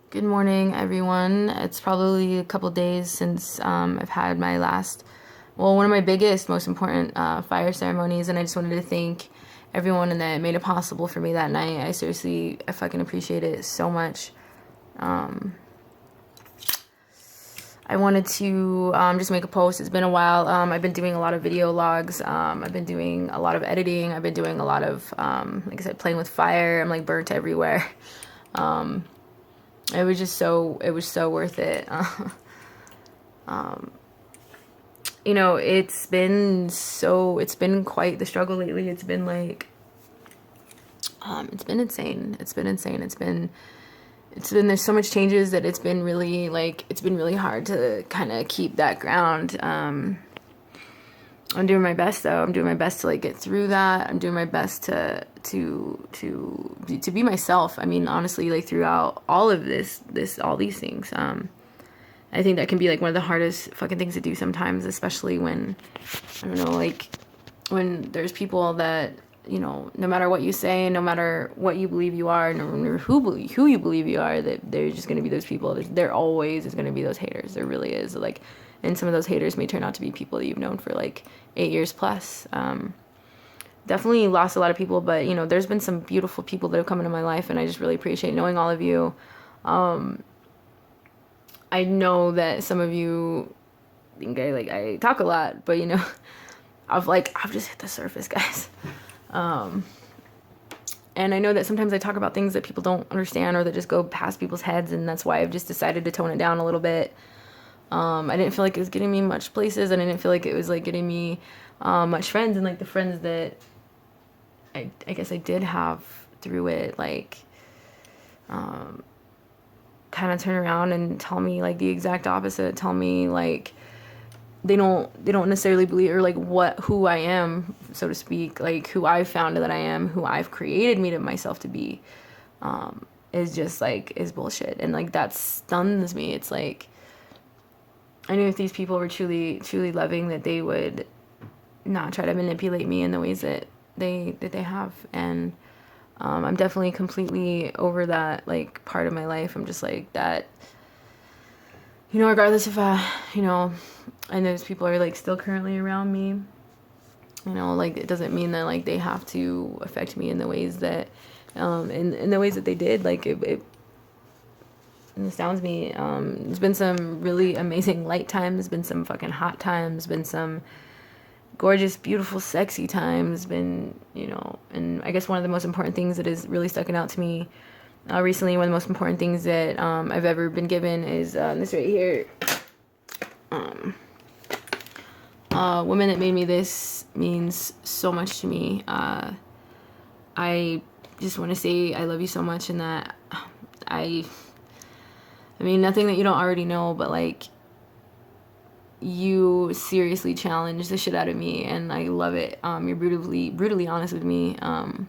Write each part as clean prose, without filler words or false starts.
Good morning, everyone. It's probably a couple days since I've had my one of my biggest, most important fire ceremonies, and I just wanted to thank everyone that made it possible for me that night. I fucking appreciate it so much. I wanted to just make a post. It's been a while. I've been doing a lot of video logs. I've been doing a lot of editing. I've been doing a lot of, like I said, playing with fire. I'm like burnt everywhere. It was so worth it. It's been quite the struggle lately. It's been insane. There's so much changes that it's been really hard to kind of keep that ground. I'm doing my best though. I'm doing my best to like get through that. I'm doing my best to be myself. I mean, honestly, like throughout all of all these things. I think that can be like one of the hardest fucking things to do sometimes, especially when, I don't know, like when there's people that, no matter what you say, no matter what you believe you are, no matter who you believe you are, that there's just going to be those people. There always is going to be those haters. There really is. Like, and some of those haters may turn out to be people that you've known for like 8 years plus. Definitely lost a lot of people, but there's been some beautiful people that have come into my life, and I just really appreciate knowing all of you. I know that some of you think I talk a lot, but I've just hit the surface, guys. And I know that sometimes I talk about things that people don't understand or that just go past people's heads, and that's why I've just decided to tone it down a little bit. I didn't feel like it was getting me much places, and I didn't feel like it was like getting me much friends, and like the friends that I guess I did have through it, like kind of turn around and tell me like the exact opposite. Tell me like they don't necessarily believe or like who I am, so to speak, like who I've found that I am, who I've created me to myself to be, is just like is bullshit, and like that stuns me. It's like I knew if these people were truly loving, that they would not try to manipulate me in the ways that they have, and I'm definitely completely over that like part of my life. I'm just like that, regardless if and those people are like still currently around me, like it doesn't mean that like they have to affect me in the ways that in the ways that they did. Like it astounds me. There's been some really amazing light times, been some fucking hot times, been some gorgeous, beautiful, sexy times, been, and I guess one of the most important things that has really stuck out to me recently, one of the most important things that I've ever been given is this right here. Woman that made me this means so much to me. I just want to say I love you so much, and that I mean, nothing that you don't already know, but like you seriously challenge the shit out of me, and I love it. You're brutally honest with me. And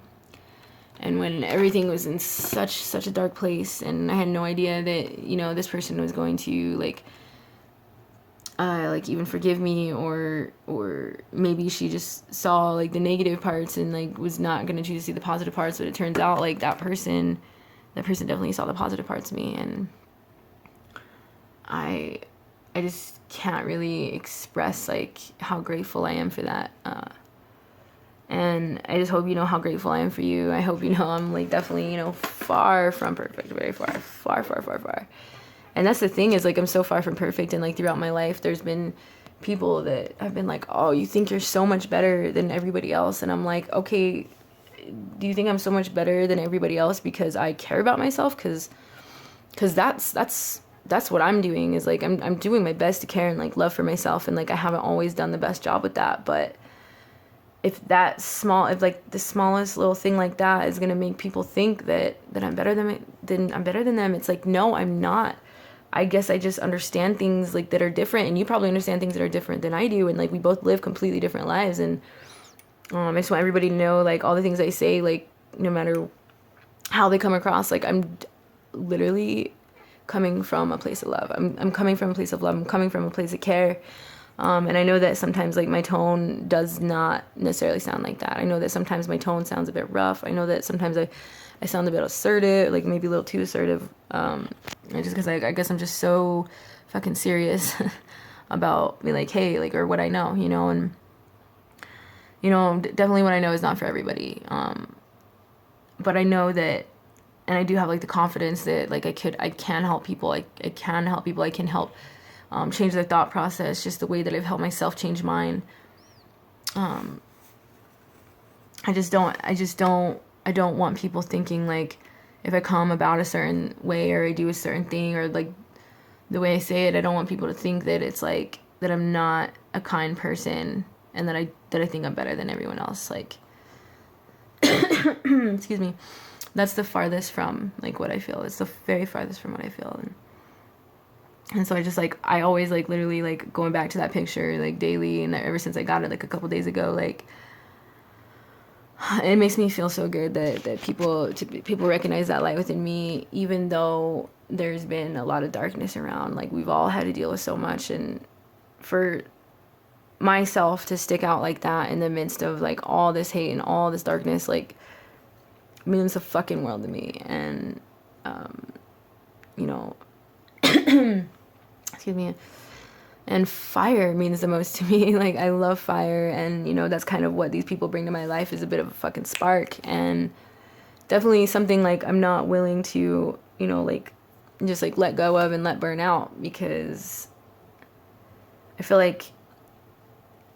when everything was in such a dark place, and I had no idea that this person was going to like even forgive me, or maybe she just saw like the negative parts and like was not gonna choose to see the positive parts. But it turns out like that person definitely saw the positive parts of me, and I just can't really express like how grateful I am for that. And I just hope you know how grateful I am for you. I hope I'm like definitely far from perfect, very far. And that's the thing, is like I'm so far from perfect, and like throughout my life there's been people that have been like, oh, you think you're so much better than everybody else, and I'm like, okay, do you think I'm so much better than everybody else because I care about myself? Because that's what I'm doing, is like I'm doing my best to care and like love for myself, and like I haven't always done the best job with that. But if like the smallest little thing like that is gonna make people think that I'm better than them, it's like, no, I'm not. I guess I just understand things like that are different, and you probably understand things that are different than I do, and like we both live completely different lives. And I just want everybody to know, like, all the things I say, like, no matter how they come across, like I'm literally coming from a place of love. I'm coming from a place of love. I'm coming from a place of care. And I know that sometimes like my tone does not necessarily sound like that. I know that sometimes my tone sounds a bit rough. I know that sometimes I sound a bit assertive, like maybe a little too assertive. Just because I guess I'm just so fucking serious about being like, hey, like, or what I know, you know, and, you know, definitely what I know is not for everybody. But I know that, and I do have like the confidence that like I can help people. I can help people. I can help change their thought process, just the way that I've helped myself change mine. I don't want people thinking like if I come about a certain way or I do a certain thing or like the way I say it, I don't want people to think that it's like that I'm not a kind person and that I think I'm better than everyone else. Like, excuse me, that's the farthest from like what I feel. It's the very farthest from what I feel. And so I just like, I always like literally like going back to that picture like daily, and ever since I got it like a couple days ago, like it makes me feel so good that people recognize that light within me, even though there's been a lot of darkness around. Like we've all had to deal with so much, and for myself to stick out like that in the midst of like all this hate and all this darkness, like means the fucking world to me. And you know, excuse me, and fire means the most to me. Like I love fire, and you know that's kind of what these people bring to my life, is a bit of a fucking spark, and definitely something like I'm not willing to, you know, like just like let go of and let burn out, because I feel like,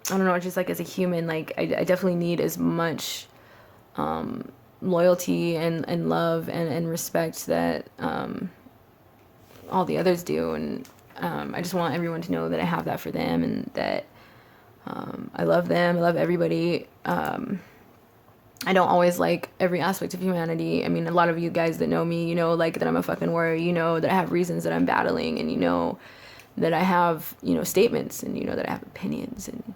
I don't know, just like as a human, like I definitely need as much loyalty and love and respect that all the others do. And I just want everyone to know that I have that for them, and that I love them. I love everybody. I don't always like every aspect of humanity. I mean, a lot of you guys that know me, you know, like that I'm a fucking warrior, you know, that I have reasons that I'm battling, and you know that I have, you know, statements, and you know that I have opinions, and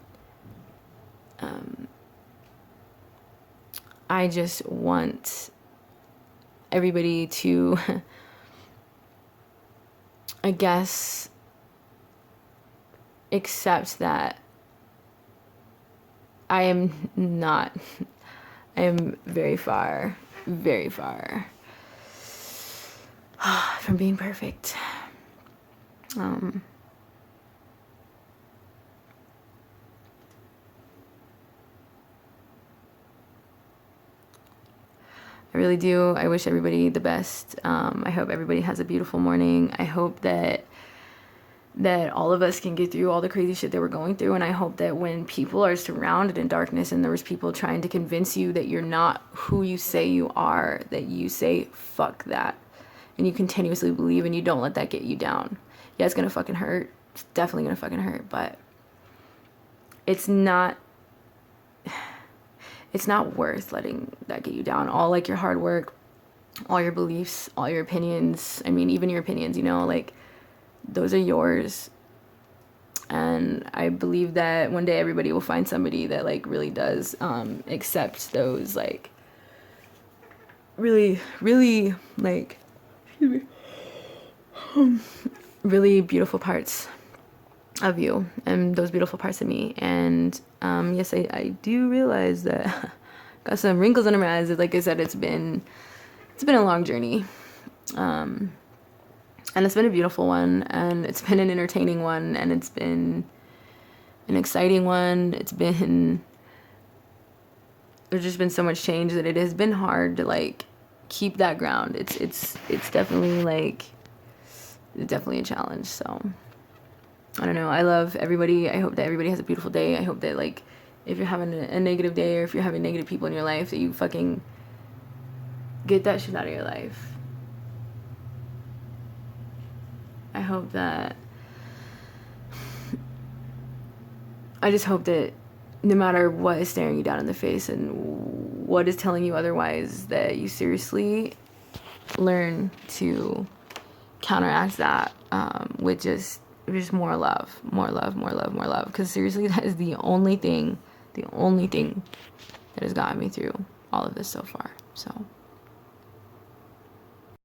I just want everybody to, I guess, accept that I am not, I am very far from being perfect. I really do. I wish everybody the best. I hope everybody has a beautiful morning. I hope that all of us can get through all the crazy shit that we're going through. And I hope that when people are surrounded in darkness and there's people trying to convince you that you're not who you say you are, that you say, fuck that. And you continuously believe, and you don't let that get you down. Yeah, it's gonna fucking hurt. It's definitely gonna fucking hurt, but it's not worth letting that get you down. All like your hard work, all your beliefs, all your opinions, I mean, even your opinions, you know, like those are yours. And I believe that one day everybody will find somebody that like really does accept those like really like really beautiful parts of you, and those beautiful parts of me. And yes, I do realize that got some wrinkles under my eyes. Like I said, it's been a long journey, and it's been a beautiful one, and it's been an entertaining one, and it's been an exciting one. There's just been so much change that it has been hard to like keep that ground. It's definitely like definitely a challenge. So I don't know. I love everybody. I hope that everybody has a beautiful day. I hope that like if you're having a negative day, or if you're having negative people in your life, that you fucking get that shit out of your life. I hope that, I just hope that no matter what is staring you down in the face and what is telling you otherwise, that you seriously learn to counteract that with just more love, because seriously, that is the only thing that has gotten me through all of this so far. So